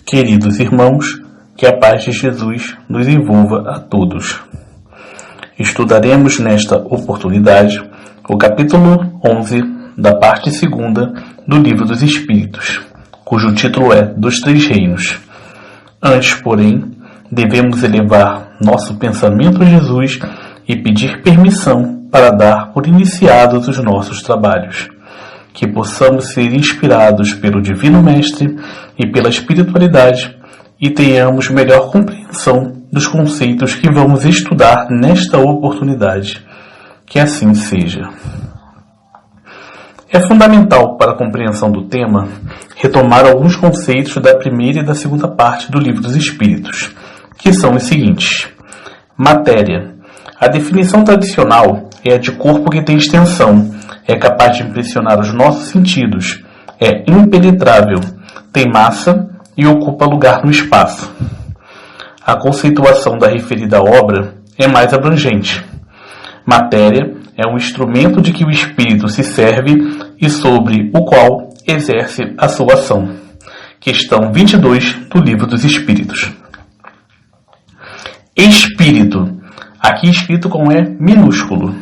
Queridos irmãos, que a paz de Jesus nos envolva a todos. Estudaremos nesta oportunidade o capítulo 11 da parte 2ª do Livro dos Espíritos, cujo título é Dos Três Reinos. Antes, porém, devemos elevar nosso pensamento a Jesus e pedir permissão para dar por iniciados os nossos trabalhos, que possamos ser inspirados pelo Divino Mestre e pela espiritualidade e tenhamos melhor compreensão dos conceitos que vamos estudar nesta oportunidade. Que assim seja. É fundamental para a compreensão do tema retomar alguns conceitos da primeira e da segunda parte do Livro dos Espíritos, que são os seguintes. Matéria. A definição tradicional é a de corpo que tem extensão, é capaz de impressionar os nossos sentidos, é impenetrável, tem massa e ocupa lugar no espaço. A conceituação da referida obra é mais abrangente. Matéria é um instrumento de que o espírito se serve e sobre o qual exerce a sua ação. Questão 22 do Livro dos Espíritos. Espírito, aqui escrito com E minúsculo.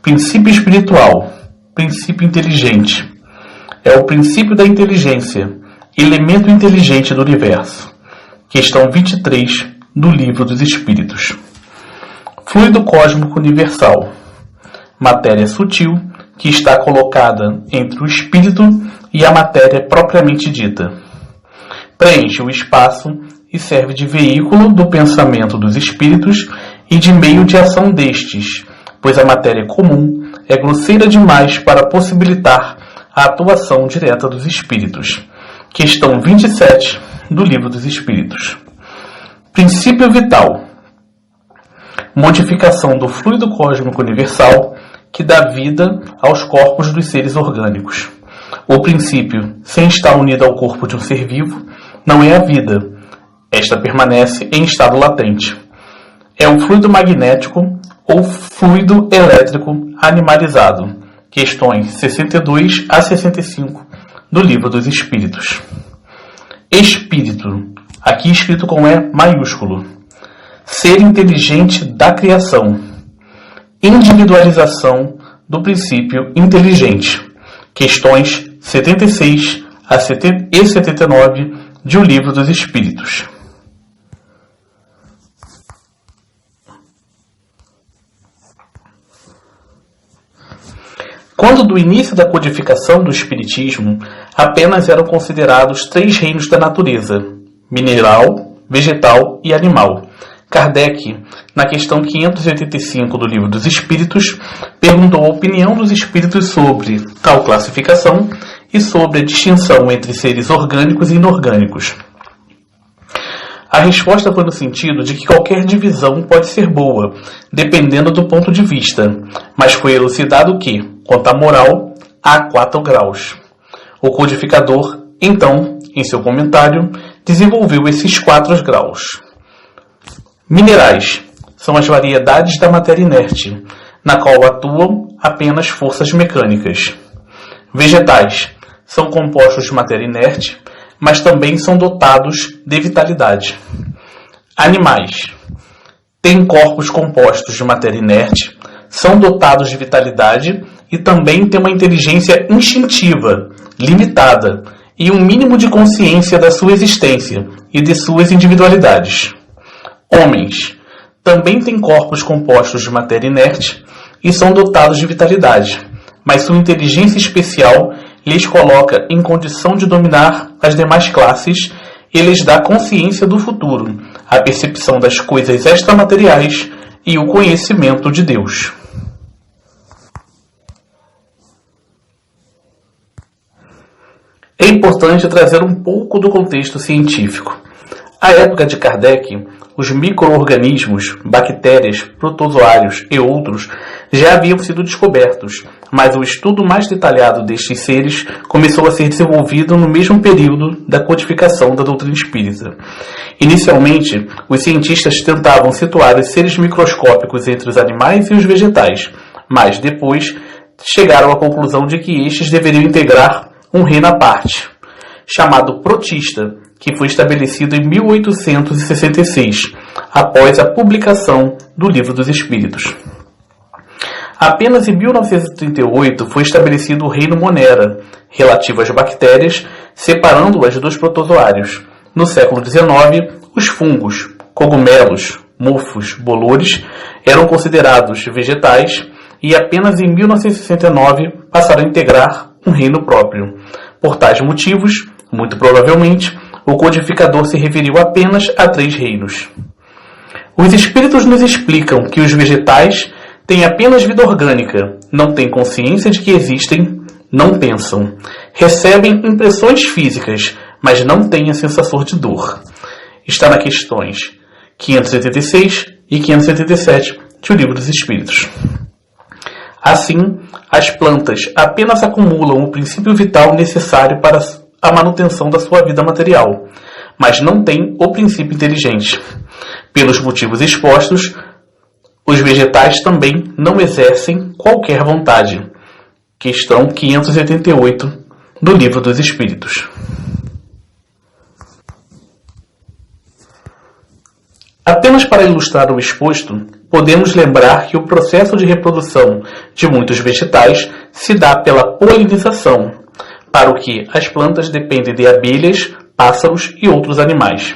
Princípio espiritual, princípio inteligente. É o princípio da inteligência, elemento inteligente do universo. Questão 23 do Livro dos Espíritos. Fluido cósmico universal. Matéria sutil que está colocada entre o espírito e a matéria propriamente dita. Preenche o espaço e serve de veículo do pensamento dos espíritos e de meio de ação destes, pois a matéria comum é grosseira demais para possibilitar a atuação direta dos espíritos. Questão 27 do Livro dos Espíritos. Princípio vital. Modificação do fluido cósmico universal que dá vida aos corpos dos seres orgânicos. O princípio, sem estar unido ao corpo de um ser vivo, não é a vida. Esta permanece em estado latente. É um fluido magnético ou fluido elétrico animalizado. Questões 62 a 65 do Livro dos Espíritos. Espírito, aqui escrito com E maiúsculo. Ser inteligente da criação. Individualização do princípio inteligente. Questões 76 e 79 do Livro dos Espíritos. Quando do início da codificação do Espiritismo, apenas eram considerados 3 reinos da natureza, mineral, vegetal e animal. Kardec, na questão 585 do Livro dos Espíritos, perguntou a opinião dos espíritos sobre tal classificação e sobre a distinção entre seres orgânicos e inorgânicos. A resposta foi no sentido de que qualquer divisão pode ser boa, dependendo do ponto de vista, mas foi elucidado que, quanto à moral, há 4 graus. O codificador, então, em seu comentário, desenvolveu esses 4 graus. Minerais são as variedades da matéria inerte, na qual atuam apenas forças mecânicas. Vegetais são compostos de matéria inerte, mas também são dotados de vitalidade. Animais têm corpos compostos de matéria inerte, são dotados de vitalidade e também têm uma inteligência instintiva, limitada, e um mínimo de consciência da sua existência e de suas individualidades. Homens também têm corpos compostos de matéria inerte e são dotados de vitalidade, mas sua inteligência especial lhes coloca em condição de dominar as demais classes e lhes dá consciência do futuro, a percepção das coisas extramateriais e o conhecimento de Deus. É importante trazer um pouco do contexto científico. À época de Kardec, os micro-organismos, bactérias, protozoários e outros já haviam sido descobertos, mas o estudo mais detalhado destes seres começou a ser desenvolvido no mesmo período da codificação da doutrina espírita. Inicialmente, os cientistas tentavam situar os seres microscópicos entre os animais e os vegetais, mas depois chegaram à conclusão de que estes deveriam integrar um reino à parte, chamado protista, que foi estabelecido em 1866, após a publicação do Livro dos Espíritos. Apenas em 1938 foi estabelecido o reino Monera, relativo às bactérias, separando-as dos protozoários. No século XIX, os fungos, cogumelos, mofos, bolores eram considerados vegetais e apenas em 1969 passaram a integrar um reino próprio. Por tais motivos, muito provavelmente, o codificador se referiu apenas a 3 reinos. Os espíritos nos explicam que os vegetais têm apenas vida orgânica, não têm consciência de que existem, não pensam, recebem impressões físicas, mas não têm a sensação de dor. Está nas questões 586 e 587 do Livro dos Espíritos. Assim, as plantas apenas acumulam o princípio vital necessário para a manutenção da sua vida material, mas não têm o princípio inteligente. Pelos motivos expostos, os vegetais também não exercem qualquer vontade. Questão 588 do Livro dos Espíritos. Apenas para ilustrar o exposto, podemos lembrar que o processo de reprodução de muitos vegetais se dá pela polinização, para o que as plantas dependem de abelhas, pássaros e outros animais.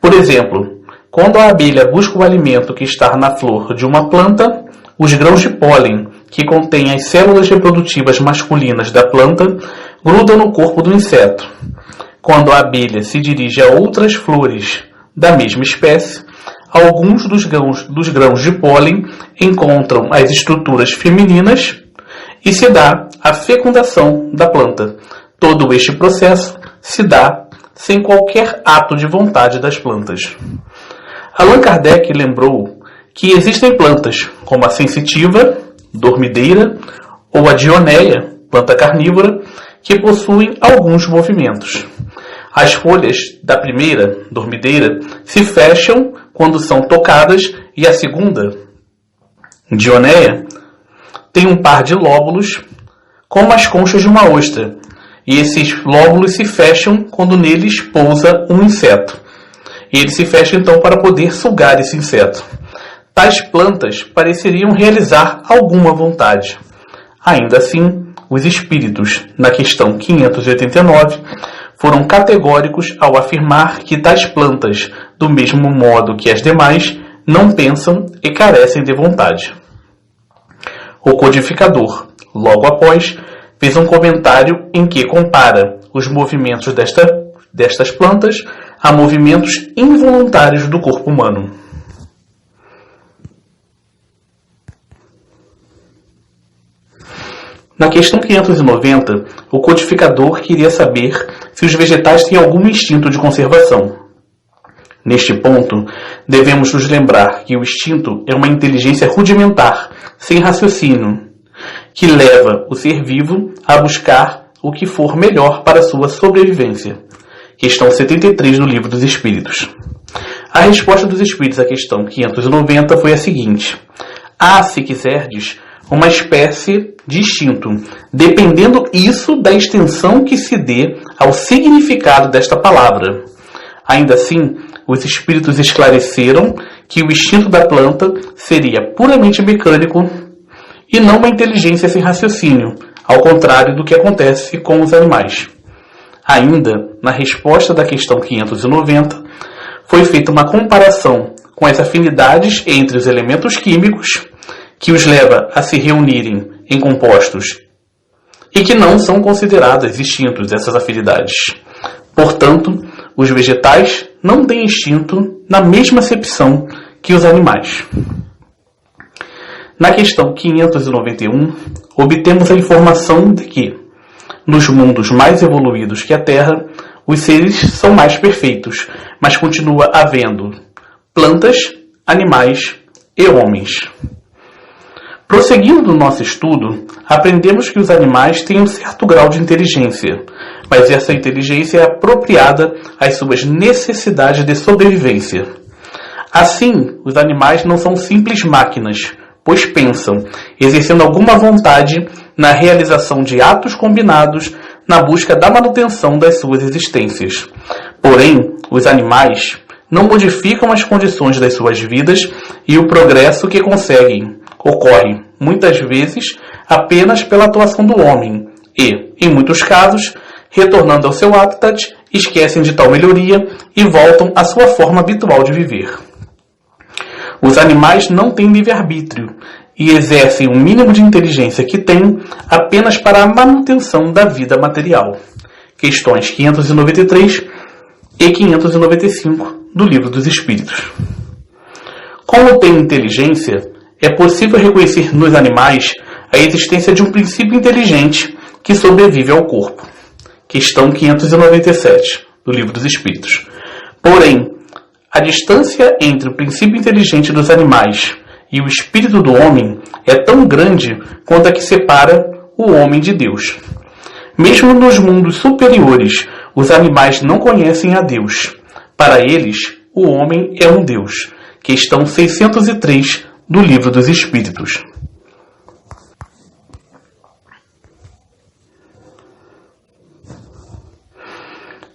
Por exemplo, quando a abelha busca o alimento que está na flor de uma planta, os grãos de pólen, que contêm as células reprodutivas masculinas da planta, grudam no corpo do inseto. Quando a abelha se dirige a outras flores da mesma espécie, alguns dos grãos de pólen encontram as estruturas femininas e se dá a fecundação da planta. Todo este processo se dá sem qualquer ato de vontade das plantas. Allan Kardec lembrou que existem plantas, como a sensitiva, dormideira, ou a dionéia, planta carnívora, que possuem alguns movimentos. As folhas da primeira, dormideira, se fecham quando são tocadas e a segunda, dionéia, tem um par de lóbulos como as conchas de uma ostra, e esses lóbulos se fecham quando neles pousa um inseto. E ele se fecha então para poder sugar esse inseto. Tais plantas pareceriam realizar alguma vontade. Ainda assim, os espíritos, na questão 589, foram categóricos ao afirmar que tais plantas, do mesmo modo que as demais, não pensam e carecem de vontade. O codificador, logo após, fez um comentário em que compara os movimentos destas plantas a movimentos involuntários do corpo humano. Na questão 590, o codificador queria saber se os vegetais têm algum instinto de conservação. Neste ponto, devemos nos lembrar que o instinto é uma inteligência rudimentar, sem raciocínio, que leva o ser vivo a buscar o que for melhor para sua sobrevivência. Questão 73 do Livro dos Espíritos. A resposta dos Espíritos à questão 590 foi a seguinte: há, se quiserdes, uma espécie de instinto, dependendo isso da extensão que se dê ao significado desta palavra. Ainda assim, os Espíritos esclareceram que o instinto da planta seria puramente mecânico e não uma inteligência sem raciocínio, ao contrário do que acontece com os animais. Ainda, na resposta da questão 590, foi feita uma comparação com as afinidades entre os elementos químicos, que os leva a se reunirem em compostos e que não são consideradas instintos essas afinidades. Portanto, os vegetais não têm instinto na mesma acepção que os animais. Na questão 591, obtemos a informação de que, nos mundos mais evoluídos que a Terra, os seres são mais perfeitos, mas continua havendo plantas, animais e homens. Prosseguindo no nosso estudo, aprendemos que os animais têm um certo grau de inteligência, mas essa inteligência é apropriada às suas necessidades de sobrevivência. Assim, os animais não são simples máquinas, pois pensam, exercendo alguma vontade na realização de atos combinados na busca da manutenção das suas existências. Porém, os animais não modificam as condições das suas vidas e o progresso que conseguem ocorre, muitas vezes, apenas pela atuação do homem e, em muitos casos, retornando ao seu habitat, esquecem de tal melhoria e voltam à sua forma habitual de viver. Os animais não têm livre-arbítrio e exercem o mínimo de inteligência que têm apenas para a manutenção da vida material. Questões 593 e 595 do Livro dos Espíritos. Como tem inteligência, é possível reconhecer nos animais a existência de um princípio inteligente que sobrevive ao corpo. Questão 597 do Livro dos Espíritos. Porém, a distância entre o princípio inteligente dos animais e o espírito do homem é tão grande quanto a que separa o homem de Deus. Mesmo nos mundos superiores, os animais não conhecem a Deus. Para eles, o homem é um Deus. Questão 603 do Livro dos Espíritos.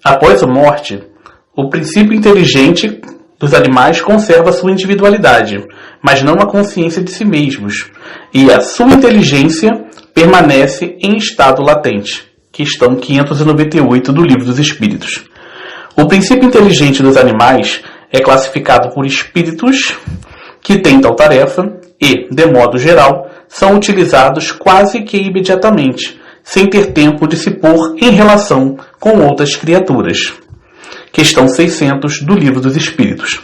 Após a morte, o princípio inteligente dos animais conserva sua individualidade, mas não a consciência de si mesmos, e a sua inteligência permanece em estado latente. Questão 598 do Livro dos Espíritos. O princípio inteligente dos animais é classificado por espíritos que têm tal tarefa e, de modo geral, são utilizados quase que imediatamente, sem ter tempo de se pôr em relação com outras criaturas. Questão 600 do Livro dos Espíritos.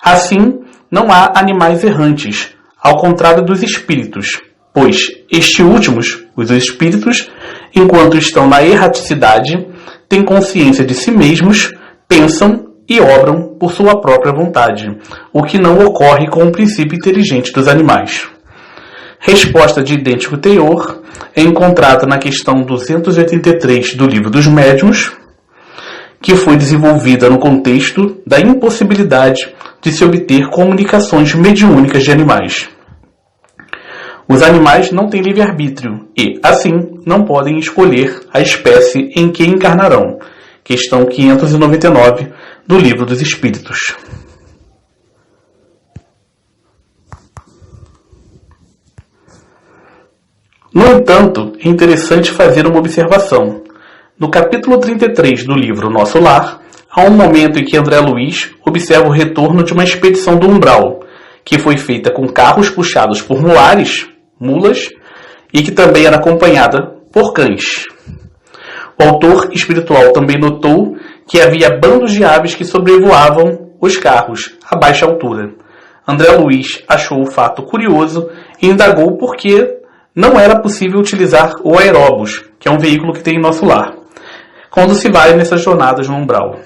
Assim, não há animais errantes, ao contrário dos espíritos, pois estes últimos, os espíritos, enquanto estão na erraticidade, têm consciência de si mesmos, pensam e obram por sua própria vontade, o que não ocorre com o princípio inteligente dos animais. Resposta de idêntico teor é encontrada na questão 283 do Livro dos Médiuns, que foi desenvolvida no contexto da impossibilidade de se obter comunicações mediúnicas de animais. Os animais não têm livre-arbítrio e, assim, não podem escolher a espécie em que encarnarão. Questão 599 do Livro dos Espíritos. No entanto, é interessante fazer uma observação. No capítulo 33 do livro Nosso Lar, há um momento em que André Luiz observa o retorno de uma expedição do umbral, que foi feita com carros puxados por mulas, e que também era acompanhada por cães. O autor espiritual também notou que havia bandos de aves que sobrevoavam os carros a baixa altura. André Luiz achou o fato curioso e indagou por que não era possível utilizar o aeróbus, que é um veículo que tem em Nosso Lar, quando se vai nessas jornadas no umbral.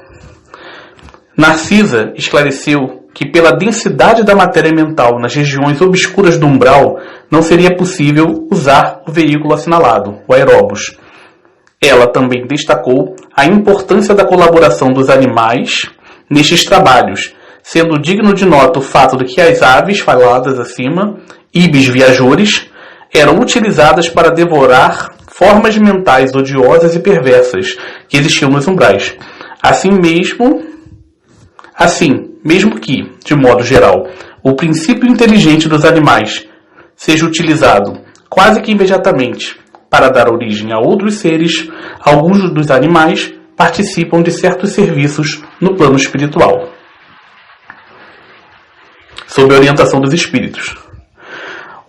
Narcisa esclareceu que pela densidade da matéria mental nas regiões obscuras do umbral, não seria possível usar o veículo assinalado, o aeróbus. Ela também destacou a importância da colaboração dos animais nestes trabalhos, sendo digno de nota o fato de que as aves faladas acima, ibis viajores, eram utilizadas para devorar formas mentais odiosas e perversas que existiam nos umbrais. Assim, mesmo que, de modo geral, o princípio inteligente dos animais seja utilizado quase que imediatamente para dar origem a outros seres, alguns dos animais participam de certos serviços no plano espiritual, sob a orientação dos espíritos.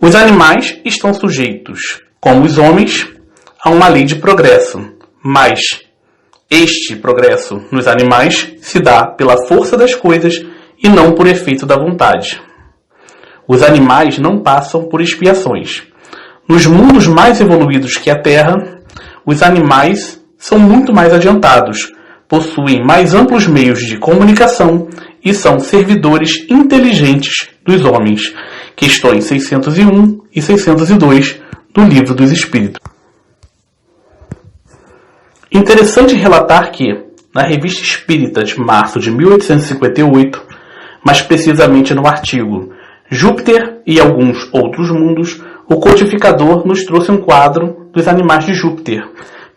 Os animais estão sujeitos, como os homens, a uma lei de progresso, mas este progresso nos animais se dá pela força das coisas e não por efeito da vontade. Os animais não passam por expiações. Nos mundos mais evoluídos que a Terra, os animais são muito mais adiantados, possuem mais amplos meios de comunicação e são servidores inteligentes dos homens. Questões 601 e 602 do Livro dos Espíritos. Interessante relatar que, na Revista Espírita de março de 1858, mais precisamente no artigo Júpiter e alguns outros mundos, o codificador nos trouxe um quadro dos animais de Júpiter,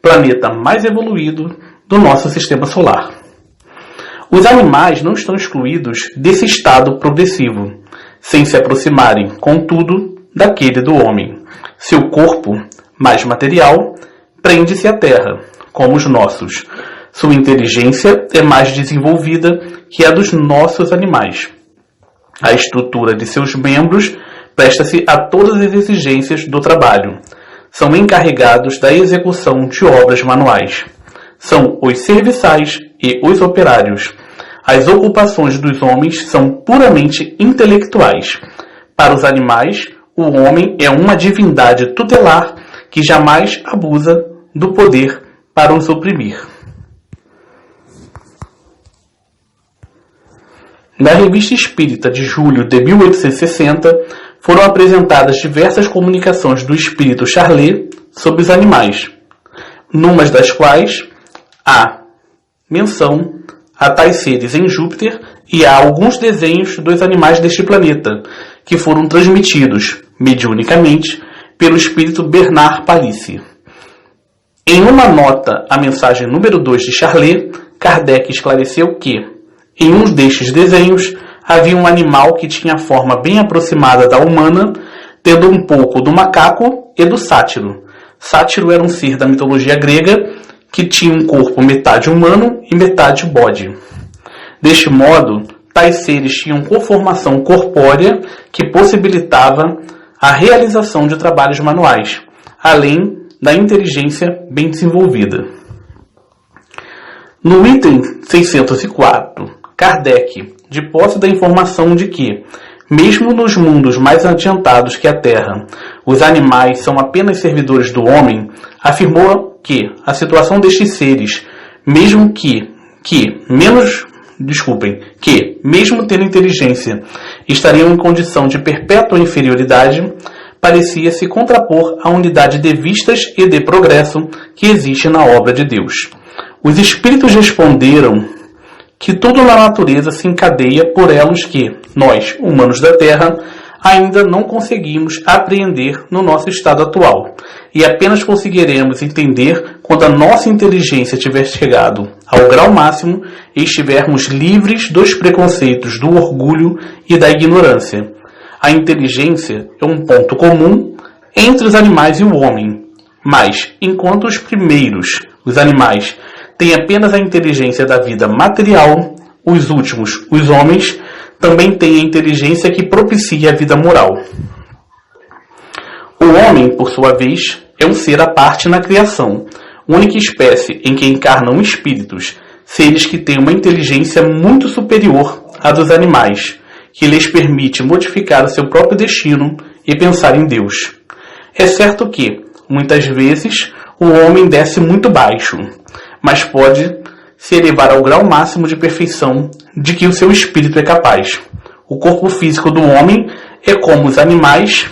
planeta mais evoluído do nosso sistema solar. Os animais não estão excluídos desse estado progressivo, sem se aproximarem, contudo, daquele do homem. Seu corpo, mais material, prende-se à Terra, como os nossos. Sua inteligência é mais desenvolvida que a dos nossos animais. A estrutura de seus membros presta-se a todas as exigências do trabalho. São encarregados da execução de obras manuais. São os serviçais e os operários. As ocupações dos homens são puramente intelectuais. Para os animais, o homem é uma divindade tutelar que jamais abusa do poder para os oprimir. Na Revista Espírita de julho de 1860, foram apresentadas diversas comunicações do espírito Charlet sobre os animais, numas das quais há menção a tais seres em Júpiter e há alguns desenhos dos animais deste planeta, que foram transmitidos, mediunicamente, pelo espírito Bernard Palissy. Em uma nota à mensagem número 2 de Charlet, Kardec esclareceu que, em um destes desenhos, havia um animal que tinha a forma bem aproximada da humana, tendo um pouco do macaco e do sátiro. Sátiro era um ser da mitologia grega que tinha um corpo metade humano e metade bode. Deste modo, tais seres tinham conformação corpórea que possibilitava a realização de trabalhos manuais, além da inteligência bem desenvolvida. No item 604, Kardec, de posse da informação de que, mesmo nos mundos mais adiantados que a Terra, os animais são apenas servidores do homem, afirmou que a situação destes seres, mesmo mesmo tendo inteligência, estariam em condição de perpétua inferioridade, parecia se contrapor à unidade de vistas e de progresso que existe na obra de Deus. Os espíritos responderam que tudo na natureza se encadeia por elos que nós, humanos da Terra, ainda não conseguimos apreender no nosso estado atual, e apenas conseguiremos entender quando a nossa inteligência tiver chegado ao grau máximo e estivermos livres dos preconceitos, do orgulho e da ignorância. A inteligência é um ponto comum entre os animais e o homem, mas enquanto os primeiros, os animais, têm apenas a inteligência da vida material, os últimos, os homens, também têm a inteligência que propicia a vida moral. O homem, por sua vez, é um ser à parte na criação, única espécie em que encarnam espíritos, seres que têm uma inteligência muito superior à dos animais, que lhes permite modificar o seu próprio destino e pensar em Deus. É certo que, muitas vezes, o homem desce muito baixo, mas pode se elevar ao grau máximo de perfeição de que o seu espírito é capaz. O corpo físico do homem é como os animais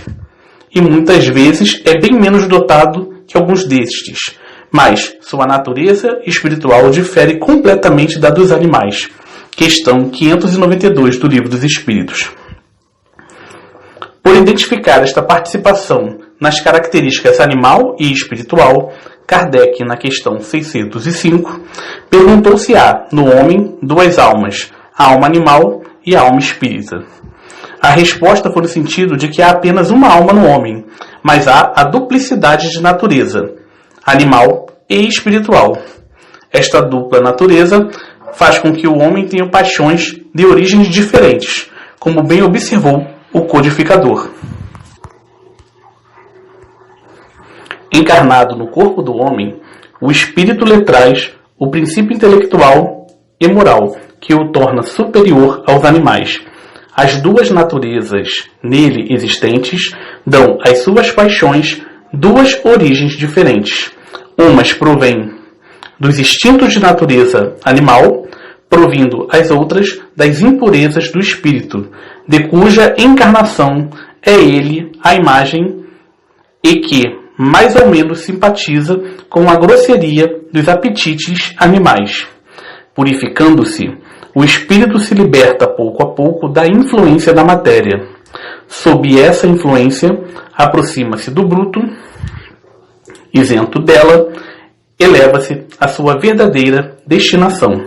e muitas vezes é bem menos dotado que alguns destes, mas sua natureza espiritual difere completamente da dos animais. Questão 592 do Livro dos Espíritos. Por identificar esta participação nas características animal e espiritual, Kardec, na questão 605, perguntou se há, no homem, duas almas, a alma animal e a alma espírita. A resposta foi no sentido de que há apenas uma alma no homem, mas há a duplicidade de natureza, animal e espiritual. Esta dupla natureza faz com que o homem tenha paixões de origens diferentes, como bem observou o codificador. Encarnado no corpo do homem, o espírito lhe traz o princípio intelectual e moral que o torna superior aos animais. As duas naturezas nele existentes dão às suas paixões duas origens diferentes. Umas provêm dos instintos de natureza animal, provindo as outras das impurezas do espírito, de cuja encarnação é ele a imagem e que mais ou menos simpatiza com a grosseria dos apetites animais. Purificando-se, o espírito se liberta pouco a pouco da influência da matéria. Sob essa influência, aproxima-se do bruto, isento dela, eleva-se à sua verdadeira destinação.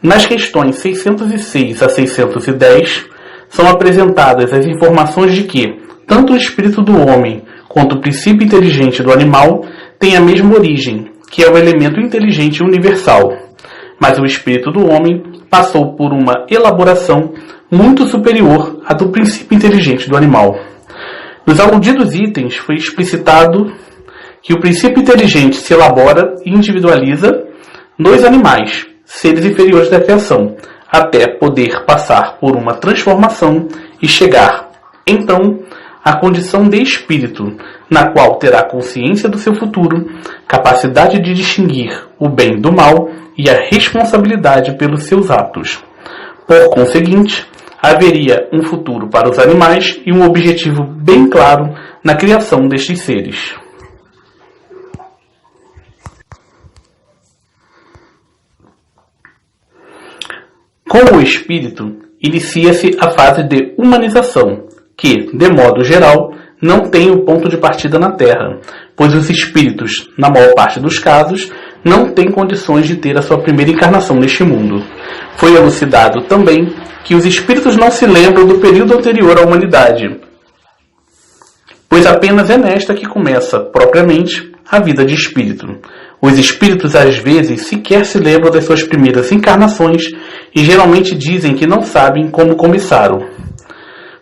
Nas questões 606 a 610, são apresentadas as informações de que tanto o espírito do homem quanto o princípio inteligente do animal têm a mesma origem, que é o elemento inteligente universal. Mas o espírito do homem passou por uma elaboração muito superior à do princípio inteligente do animal. Nos aludidos itens foi explicitado que o princípio inteligente se elabora e individualiza nos animais, seres inferiores da criação, até poder passar por uma transformação e chegar, então, à condição de espírito, na qual terá consciência do seu futuro, capacidade de distinguir o bem do mal e a responsabilidade pelos seus atos. Por conseguinte, haveria um futuro para os animais e um objetivo bem claro na criação destes seres. Com o espírito, inicia-se a fase de humanização, que, de modo geral, não tem o ponto de partida na Terra, pois os espíritos, na maior parte dos casos, não têm condições de ter a sua primeira encarnação neste mundo. Foi elucidado também que os espíritos não se lembram do período anterior à humanidade, pois apenas é nesta que começa, propriamente, a vida de espírito. Os espíritos, às vezes, sequer se lembram das suas primeiras encarnações e geralmente dizem que não sabem como começaram.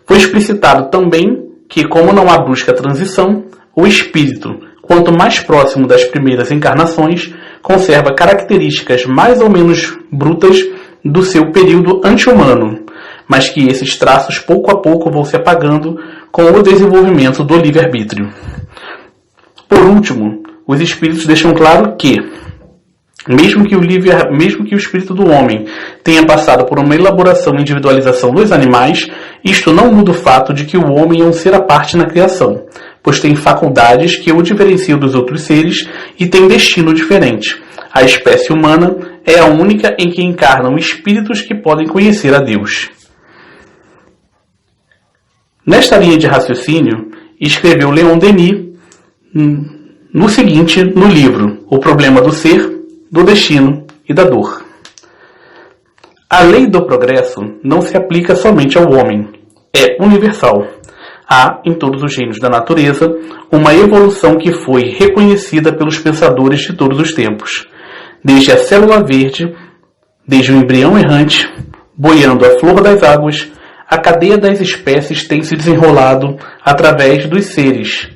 Foi explicitado também que, como não há brusca transição, o espírito, quanto mais próximo das primeiras encarnações, conserva características mais ou menos brutas do seu período anti-humano, mas que esses traços pouco a pouco vão se apagando com o desenvolvimento do livre-arbítrio. Por último, os espíritos deixam claro que, mesmo que o espírito do homem tenha passado por uma elaboração e individualização dos animais, isto não muda o fato de que o homem é um ser à parte na criação, pois tem faculdades que o diferenciam dos outros seres e tem destino diferente. A espécie humana é a única em que encarnam espíritos que podem conhecer a Deus. Nesta linha de raciocínio, escreveu Leon Denis no seguinte no livro O Problema do Ser, do Destino e da Dor. A lei do progresso não se aplica somente ao homem, é universal. Há, em todos os reinos da natureza, uma evolução que foi reconhecida pelos pensadores de todos os tempos. Desde a célula verde, desde o embrião errante, boiando a flor das águas, a cadeia das espécies tem se desenrolado através de séries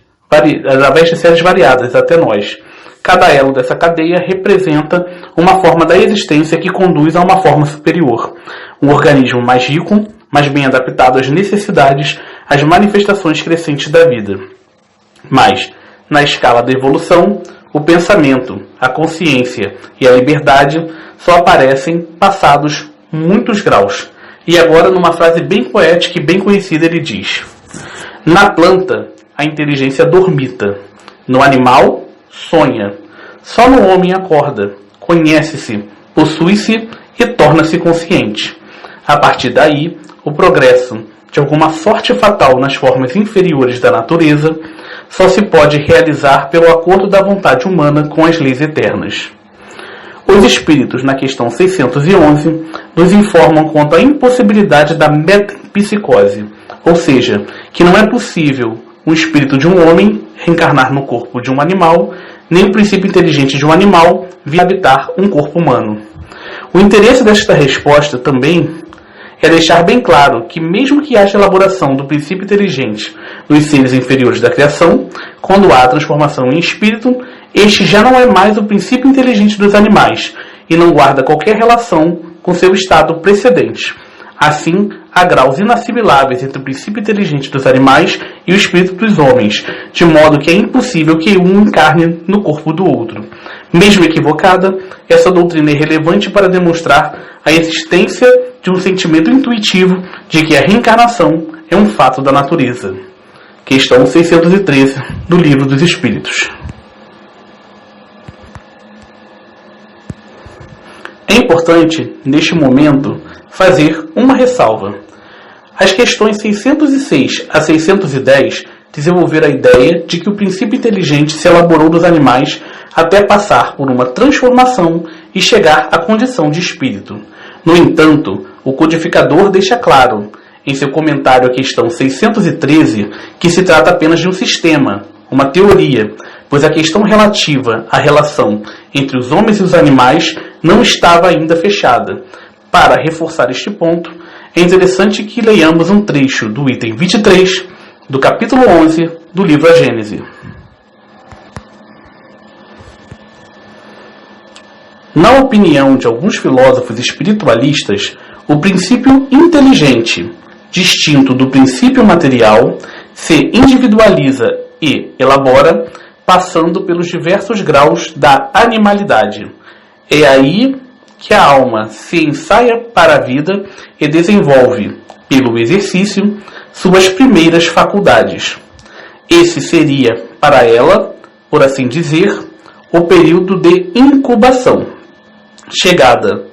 variadas até nós. Cada elo dessa cadeia representa uma forma da existência que conduz a uma forma superior. Um organismo mais rico, mais bem adaptado às necessidades, às manifestações crescentes da vida. Mas, na escala da evolução, o pensamento, a consciência e a liberdade só aparecem passados muitos graus. E agora, numa frase bem poética e bem conhecida, ele diz: na planta, a inteligência dormita. No animal, sonha. Só no homem acorda, conhece-se, possui-se e torna-se consciente. A partir daí, o progresso, de alguma sorte fatal nas formas inferiores da natureza, só se pode realizar pelo acordo da vontade humana com as leis eternas. Os espíritos, na questão 611, nos informam quanto à impossibilidade da metempsicose, ou seja, que não é possível um espírito de um homem reencarnar no corpo de um animal, nem o princípio inteligente de um animal vir habitar um corpo humano. O interesse desta resposta também é deixar bem claro que, mesmo que haja elaboração do princípio inteligente dos seres inferiores da criação, quando há transformação em espírito, este já não é mais o princípio inteligente dos animais e não guarda qualquer relação com seu estado precedente. Assim, há graus inassimiláveis entre o princípio inteligente dos animais e o espírito dos homens, de modo que é impossível que um encarne no corpo do outro. Mesmo equivocada, essa doutrina é relevante para demonstrar a existência de um sentimento intuitivo de que a reencarnação é um fato da natureza. Questão 613 do Livro dos Espíritos. É importante, neste momento, fazer uma ressalva. As questões 606 a 610 desenvolveram a ideia de que o princípio inteligente se elaborou dos animais até passar por uma transformação e chegar à condição de espírito. No entanto, o codificador deixa claro, em seu comentário à questão 613, que se trata apenas de um sistema, uma teoria, pois a questão relativa à relação entre os homens e os animais não estava ainda fechada. Para reforçar este ponto, é interessante que leiamos um trecho do item 23 do capítulo 11 do livro A Gênese. Na opinião de alguns filósofos espiritualistas, o princípio inteligente, distinto do princípio material, se individualiza e elabora, passando pelos diversos graus da animalidade. É aí que a alma se ensaia para a vida e desenvolve, pelo exercício, suas primeiras faculdades. Esse seria, para ela, por assim dizer, o período de incubação. Chegada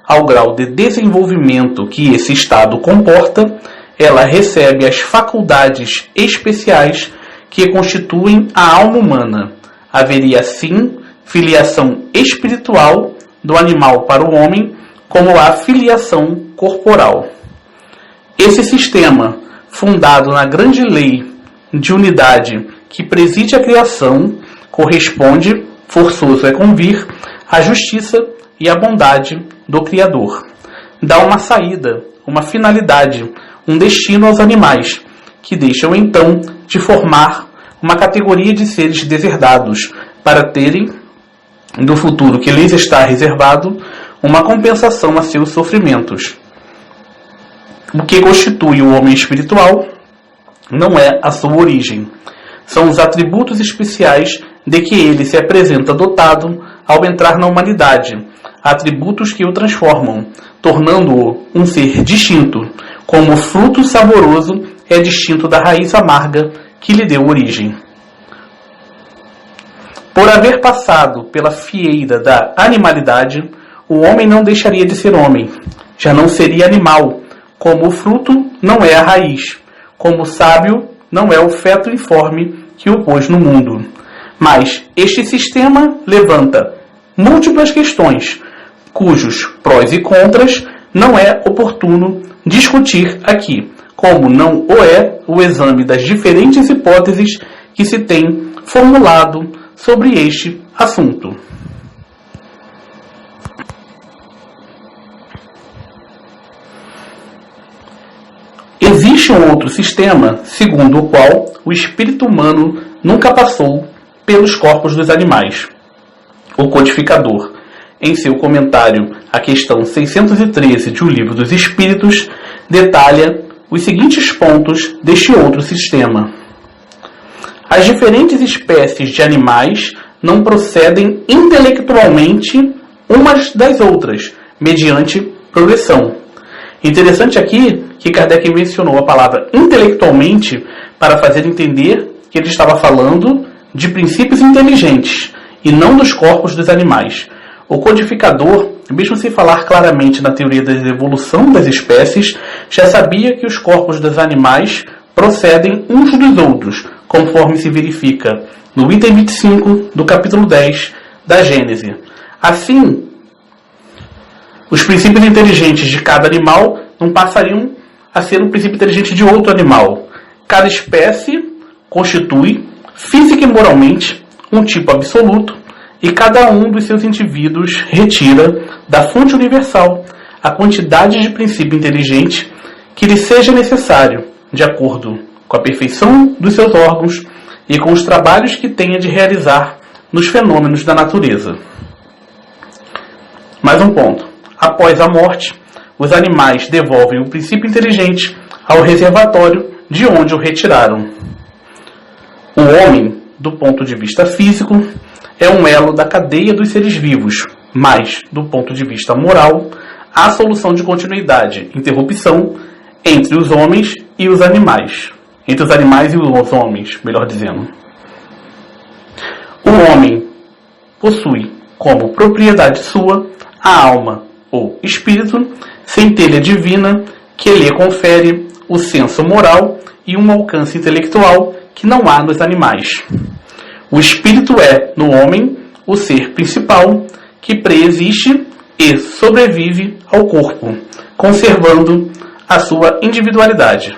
ao grau de desenvolvimento que esse estado comporta, ela recebe as faculdades especiais que constituem a alma humana. Haveria, assim, filiação espiritual do animal para o homem, como a filiação corporal. Esse sistema, fundado na grande lei de unidade que preside a criação, corresponde, forçoso é convir, à justiça e à bondade do Criador. Dá uma saída, uma finalidade, um destino aos animais, que deixam então de formar uma categoria de seres deserdados, para terem, no futuro que lhes está reservado, uma compensação a seus sofrimentos. O que constitui o homem espiritual não é a sua origem. São os atributos especiais de que ele se apresenta dotado ao entrar na humanidade, atributos que o transformam, tornando-o um ser distinto, como o fruto saboroso é distinto da raiz amarga que lhe deu origem. Por haver passado pela fieira da animalidade, o homem não deixaria de ser homem, já não seria animal, como o fruto não é a raiz, como o sábio não é o feto informe que o pôs no mundo. Mas este sistema levanta múltiplas questões, cujos prós e contras não é oportuno discutir aqui, como não o é o exame das diferentes hipóteses que se tem formulado sobre este assunto. Existe um outro sistema, segundo o qual o espírito humano nunca passou pelos corpos dos animais. O codificador, em seu comentário à questão 613 de O Livro dos Espíritos, detalha os seguintes pontos deste outro sistema. As diferentes espécies de animais não procedem intelectualmente umas das outras, mediante progressão. Interessante aqui que Kardec mencionou a palavra intelectualmente para fazer entender que ele estava falando de princípios inteligentes e não dos corpos dos animais. O codificador, mesmo sem falar claramente na teoria da evolução das espécies, já sabia que os corpos dos animais procedem uns dos outros, conforme se verifica no item 25 do capítulo 10 da Gênese. Assim, os princípios inteligentes de cada animal não passariam a ser o princípio inteligente de outro animal. Cada espécie constitui, física e moralmente, um tipo absoluto, e cada um dos seus indivíduos retira da fonte universal a quantidade de princípio inteligente que lhe seja necessário, de acordo com a perfeição dos seus órgãos e com os trabalhos que tenha de realizar nos fenômenos da natureza. Mais um ponto. Após a morte, os animais devolvem o princípio inteligente ao reservatório de onde o retiraram. O homem, do ponto de vista físico, é um elo da cadeia dos seres vivos, mas, do ponto de vista moral, há solução de continuidade, interrupção, entre os homens e os animais. Entre os animais e os homens, melhor dizendo. O homem possui como propriedade sua a alma ou espírito, centelha divina que lhe confere o senso moral e um alcance intelectual que não há nos animais. O espírito é, no homem, o ser principal que preexiste e sobrevive ao corpo, conservando a sua individualidade.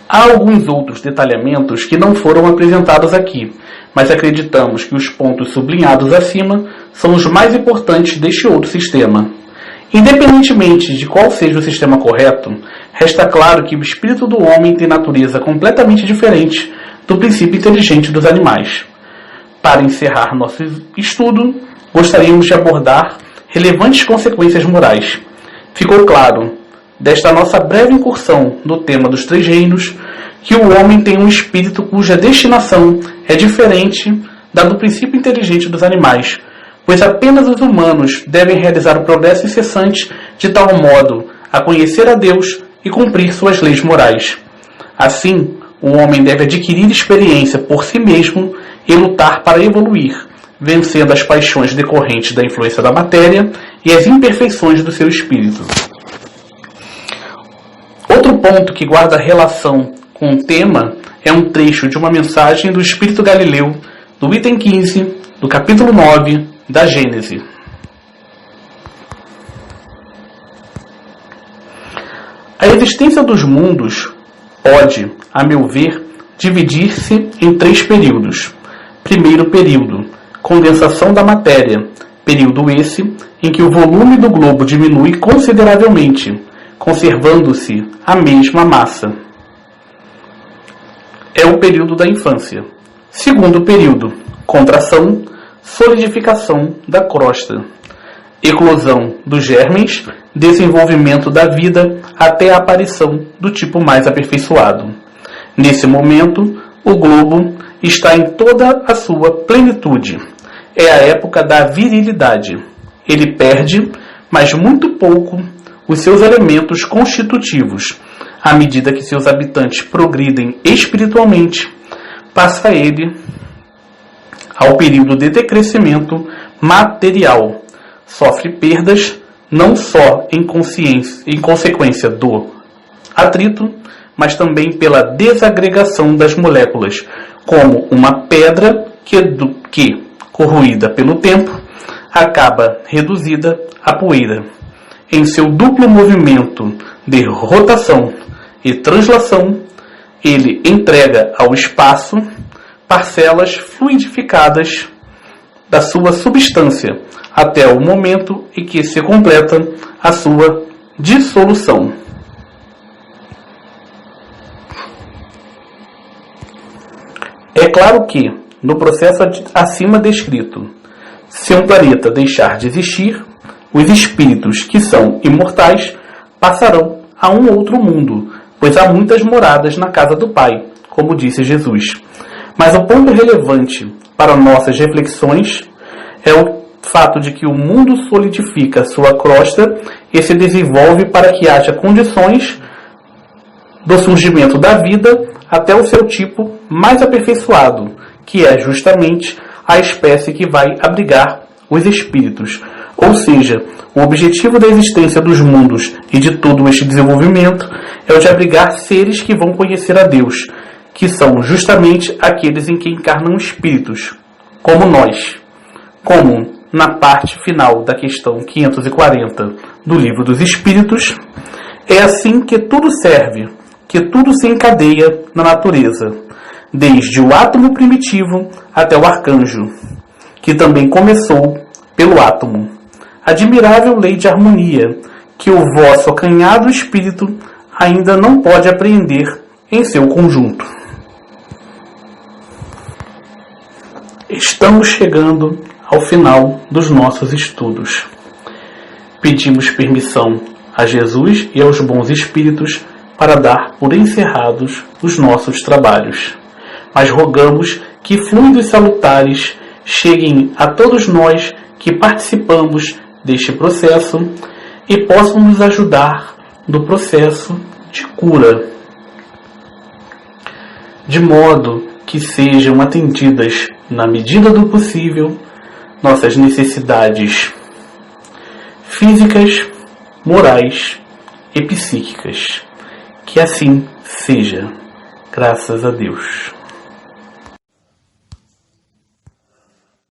Há alguns outros detalhamentos que não foram apresentados aqui, mas acreditamos que os pontos sublinhados acima são os mais importantes deste outro sistema. Independentemente de qual seja o sistema correto, resta claro que o espírito do homem tem natureza completamente diferente do princípio inteligente dos animais. Para encerrar nosso estudo, gostaríamos de abordar relevantes consequências morais. Ficou claro, desta nossa breve incursão no tema dos três reinos, que o homem tem um espírito cuja destinação é diferente da do princípio inteligente dos animais, pois apenas os humanos devem realizar o progresso incessante de tal modo a conhecer a Deus e cumprir suas leis morais. Assim, o homem deve adquirir experiência por si mesmo e lutar para evoluir, vencendo as paixões decorrentes da influência da matéria e as imperfeições do seu espírito. Outro ponto que guarda relação com o tema é um trecho de uma mensagem do Espírito Galileu, do item 15, do capítulo 9 da Gênese. A existência dos mundos pode, a meu ver, dividir-se em três períodos. Primeiro período, condensação da matéria, período esse em que o volume do globo diminui consideravelmente, conservando-se a mesma massa. É o período da infância. Segundo período, contração, solidificação da crosta, eclosão dos germens, desenvolvimento da vida até a aparição do tipo mais aperfeiçoado. Nesse momento, o globo está em toda a sua plenitude. É a época da virilidade. Ele perde, mas muito pouco, os seus elementos constitutivos. À medida que seus habitantes progridem espiritualmente, passa ele ao período de decrescimento material. Sofre perdas não só em consequência do atrito, mas também pela desagregação das moléculas, como uma pedra que, corroída pelo tempo, acaba reduzida a poeira. Em seu duplo movimento de rotação e translação, ele entrega ao espaço parcelas fluidificadas da sua substância, até o momento em que se completa a sua dissolução. É claro que, no processo acima descrito, se um planeta deixar de existir, os espíritos que são imortais passarão a um outro mundo, pois há muitas moradas na casa do Pai, como disse Jesus. Mas o ponto relevante para nossas reflexões é o fato de que o mundo solidifica sua crosta e se desenvolve para que haja condições do surgimento da vida até o seu tipo mais aperfeiçoado, que é justamente a espécie que vai abrigar os espíritos. Ou seja, o objetivo da existência dos mundos e de todo este desenvolvimento é o de abrigar seres que vão conhecer a Deus, que são justamente aqueles em que encarnam espíritos, como nós. Como na parte final da questão 540 do Livro dos Espíritos, é assim que tudo serve, que tudo se encadeia na natureza, desde o átomo primitivo até o arcanjo, que também começou pelo átomo. Admirável lei de harmonia, que o vosso acanhado espírito ainda não pode apreender em seu conjunto. Estamos chegando ao final dos nossos estudos. Pedimos permissão a Jesus e aos bons espíritos para dar por encerrados os nossos trabalhos. Mas rogamos que fluidos salutares cheguem a todos nós que participamos deste processo e possam nos ajudar no processo de cura, de modo que sejam atendidas, na medida do possível, nossas necessidades físicas, morais e psíquicas, Que assim seja. Graças a Deus.